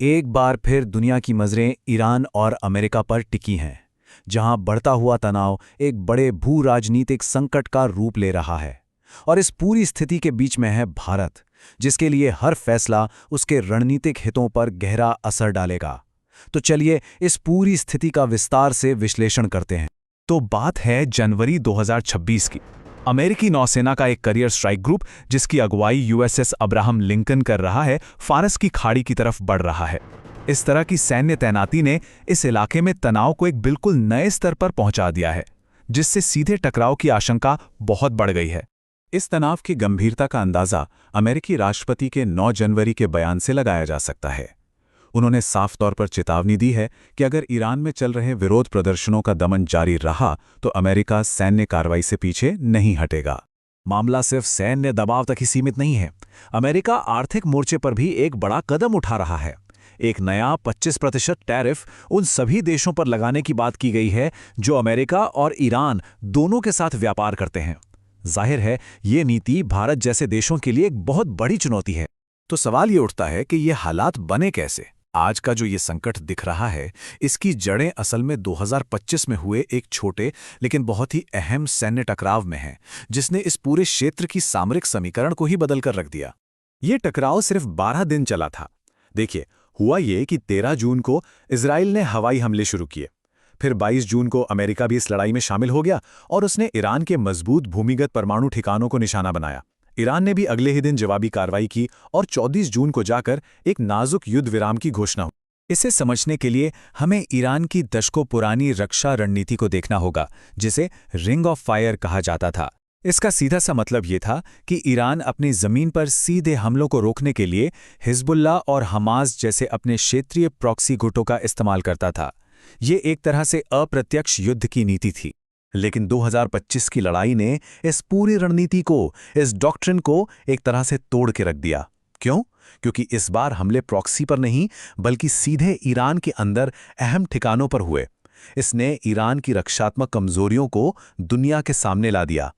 एक बार फिर दुनिया की नज़रें ईरान और अमेरिका पर टिकी हैं, जहां बढ़ता हुआ तनाव एक बड़े भू राजनीतिक संकट का रूप ले रहा है। और इस पूरी स्थिति के बीच में है भारत, जिसके लिए हर फैसला उसके रणनीतिक हितों पर गहरा असर डालेगा। तो चलिए इस पूरी स्थिति का विस्तार से विश्लेषण करते हैं। तो बात है जनवरी 2026 की। अमेरिकी नौसेना का एक करियर स्ट्राइक ग्रुप, जिसकी अगुवाई यूएसएस अब्राहम लिंकन कर रहा है, फारस की खाड़ी की तरफ बढ़ रहा है। इस तरह की सैन्य तैनाती ने इस इलाके में तनाव को एक बिल्कुल नए स्तर पर पहुंचा दिया है, जिससे सीधे टकराव की आशंका बहुत बढ़ गई है। इस तनाव की गंभीरता का अंदाजा अमेरिकी राष्ट्रपति के 9 जनवरी के बयान से लगाया जा सकता है। उन्होंने साफ तौर पर चेतावनी दी है कि अगर ईरान में चल रहे विरोध प्रदर्शनों का दमन जारी रहा तो अमेरिका सैन्य कार्रवाई से पीछे नहीं हटेगा। मामला सिर्फ सैन्य दबाव तक ही सीमित नहीं है। अमेरिका आर्थिक मोर्चे पर भी एक बड़ा कदम उठा रहा है। एक नया 25% टैरिफ उन सभी देशों पर लगाने की बात की गई है जो अमेरिका और ईरान दोनों के साथ व्यापार करते हैं। जाहिर है, ये नीति भारत जैसे देशों के लिए एक बहुत बड़ी चुनौती है। तो सवाल ये उठता है कि ये हालात बने कैसे। आज का जो ये संकट दिख रहा है, इसकी जड़ें असल में 2025 में हुए एक छोटे लेकिन बहुत ही अहम सैन्य टकराव में हैं, जिसने इस पूरे क्षेत्र की सामरिक समीकरण को ही बदल कर रख दिया। ये टकराव सिर्फ 12 दिन चला था। देखिए, हुआ ये कि 13 जून को इजराइल ने हवाई हमले शुरू किए। फिर 22 जून को अमेरिका भी इस लड़ाई में शामिल हो गया और उसने ईरान के मजबूत भूमिगत परमाणु ठिकानों को निशाना बनाया। ईरान ने भी अगले ही दिन जवाबी कार्रवाई की और 24 जून को जाकर एक नाजुक युद्ध विराम की घोषणा हुई। इसे समझने के लिए हमें ईरान की दशकों पुरानी रक्षा रणनीति को देखना होगा, जिसे रिंग ऑफ फायर कहा जाता था। इसका सीधा सा मतलब ये था कि ईरान अपनी जमीन पर सीधे हमलों को रोकने के लिए हिजबुल्लाह और हमास जैसे अपने क्षेत्रीय प्रॉक्सी गुटों का इस्तेमाल करता था। ये एक तरह से अप्रत्यक्ष युद्ध की नीति थी। लेकिन 2025 की लड़ाई ने इस पूरी रणनीति को, इस डॉक्ट्रिन को एक तरह से तोड़ के रख दिया। क्यों? क्योंकि इस बार हमले प्रॉक्सी पर नहीं, बल्कि सीधे ईरान के अंदर अहम ठिकानों पर हुए। इसने ईरान की रक्षात्मक कमजोरियों को दुनिया के सामने ला दिया।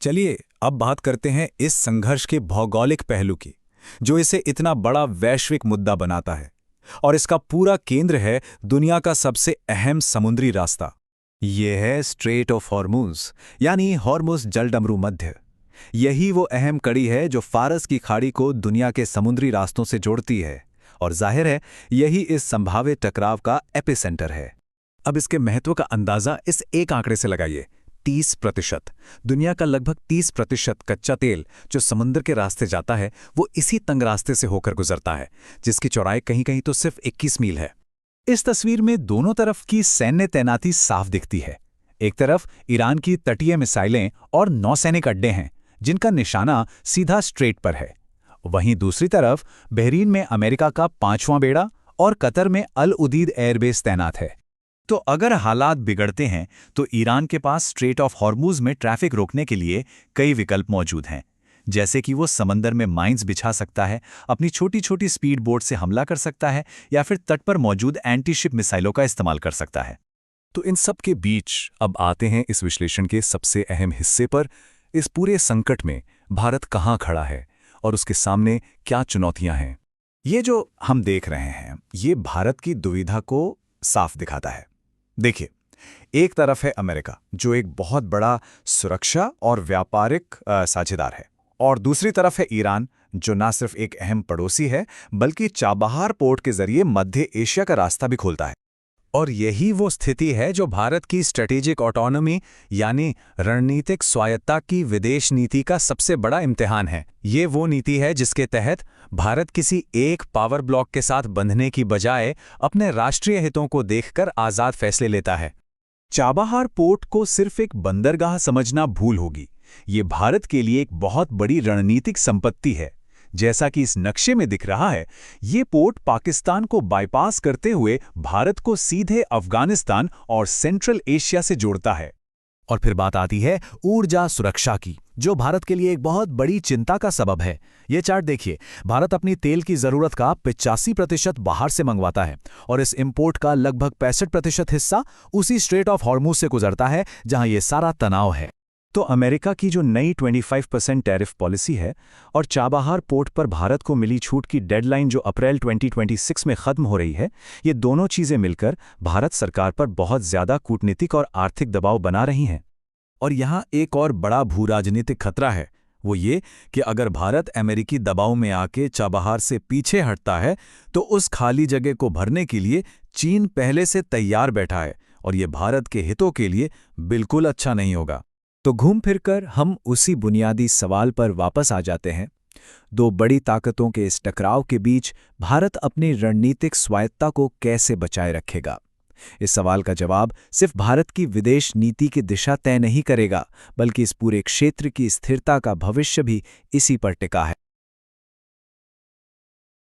चलिए अब बात करते हैं इस संघर्ष के भौगोलिक पहलू की, जो इसे इतना बड़ा वैश्विक मुद्दा बनाता है। और इसका पूरा केंद्र है दुनिया का सबसे अहम समुद्री रास्ता। ये है स्ट्रेट ऑफ हॉर्मुज, यानी हॉर्मुज जलडमरू मध्य। यही वो अहम कड़ी है जो फारस की खाड़ी को दुनिया के समुद्री रास्तों से जोड़ती है। और जाहिर है, यही इस संभावित टकराव का एपिसेंटर है। अब इसके महत्व का अंदाजा इस एक आंकड़े से लगाइए, 30%। दुनिया का लगभग 30% कच्चा तेल जो समुद्र के रास्ते जाता है, वो इसी तंग रास्ते से होकर गुजरता है, जिसकी चौड़ाई कहीं कहीं तो सिर्फ 21 मील है। इस तस्वीर में दोनों तरफ की सैन्य तैनाती साफ दिखती है। एक तरफ ईरान की तटीय मिसाइलें और नौसैनिक अड्डे हैं, जिनका निशाना सीधा स्ट्रेट पर है। वहीं दूसरी तरफ बहरीन में अमेरिका का 5वां बेड़ा और कतर में अल उदीद एयरबेस तैनात है। तो अगर हालात बिगड़ते हैं तो ईरान के पास स्ट्रेट ऑफ हॉर्मुज में ट्रैफिक रोकने के लिए कई विकल्प मौजूद हैं, जैसे कि वो समंदर में माइंस बिछा सकता है, अपनी छोटी छोटी स्पीड बोट से हमला कर सकता है, या फिर तट पर मौजूद एंटी शिप मिसाइलों का इस्तेमाल कर सकता है। तो इन सब के बीच अब आते हैं इस विश्लेषण के सबसे अहम हिस्से पर। इस पूरे संकट में भारत कहाँ खड़ा है और उसके सामने क्या चुनौतियां हैं। ये जो हम देख रहे हैं, ये भारत की दुविधा को साफ दिखाता है। देखिए, एक तरफ है अमेरिका, जो एक बहुत बड़ा सुरक्षा और व्यापारिक साझेदार है, और दूसरी तरफ है ईरान, जो न सिर्फ एक अहम पड़ोसी है, बल्कि चाबहार पोर्ट के जरिए मध्य एशिया का रास्ता भी खोलता है। और यही वो स्थिति है जो भारत की स्ट्रेटेजिक ऑटोनॉमी, यानी रणनीतिक स्वायत्ता की विदेश नीति का सबसे बड़ा इम्तिहान है। ये वो नीति है जिसके तहत भारत किसी एक पावर ब्लॉक के साथ बंधने की बजाय अपने राष्ट्रीय हितों को देखकर आज़ाद फैसले लेता है। चाबहार पोर्ट को सिर्फ एक बंदरगाह समझना भूल होगी। ये भारत के लिए एक बहुत बड़ी रणनीतिक संपत्ति है। जैसा कि इस नक्शे में दिख रहा है, ये पोर्ट पाकिस्तान को बाईपास करते हुए भारत को सीधे अफगानिस्तान और सेंट्रल एशिया से जोड़ता है। और फिर बात आती है ऊर्जा सुरक्षा की, जो भारत के लिए एक बहुत बड़ी चिंता का सबब है। ये चार्ट देखिए, भारत अपनी तेल की जरूरत का 85% बाहर से मंगवाता है, और इस इंपोर्ट का लगभग 65% हिस्सा उसी स्ट्रेट ऑफ हॉर्मुज से गुजरता है, जहां ये सारा तनाव है। तो अमेरिका की जो नई 25% टैरिफ पॉलिसी है और चाबहार पोर्ट पर भारत को मिली छूट की डेडलाइन जो अप्रैल 2026 में खत्म हो रही है, ये दोनों चीज़ें मिलकर भारत सरकार पर बहुत ज़्यादा कूटनीतिक और आर्थिक दबाव बना रही हैं। और यहाँ एक और बड़ा भूराजनीतिक खतरा है, वो ये कि अगर भारत अमेरिकी दबाव में आके चाबहार से पीछे हटता है तो उस खाली जगह को भरने के लिए चीन पहले से तैयार बैठा है और ये भारत के हितों के लिए बिल्कुल अच्छा नहीं होगा। तो घूम फिरकर हम उसी बुनियादी सवाल पर वापस आ जाते हैं। दो बड़ी ताकतों के इस टकराव के बीच भारत अपनी रणनीतिक स्वायत्तता को कैसे बचाए रखेगा? इस सवाल का जवाब सिर्फ भारत की विदेश नीति की दिशा तय नहीं करेगा, बल्कि इस पूरे क्षेत्र की स्थिरता का भविष्य भी इसी पर टिका है।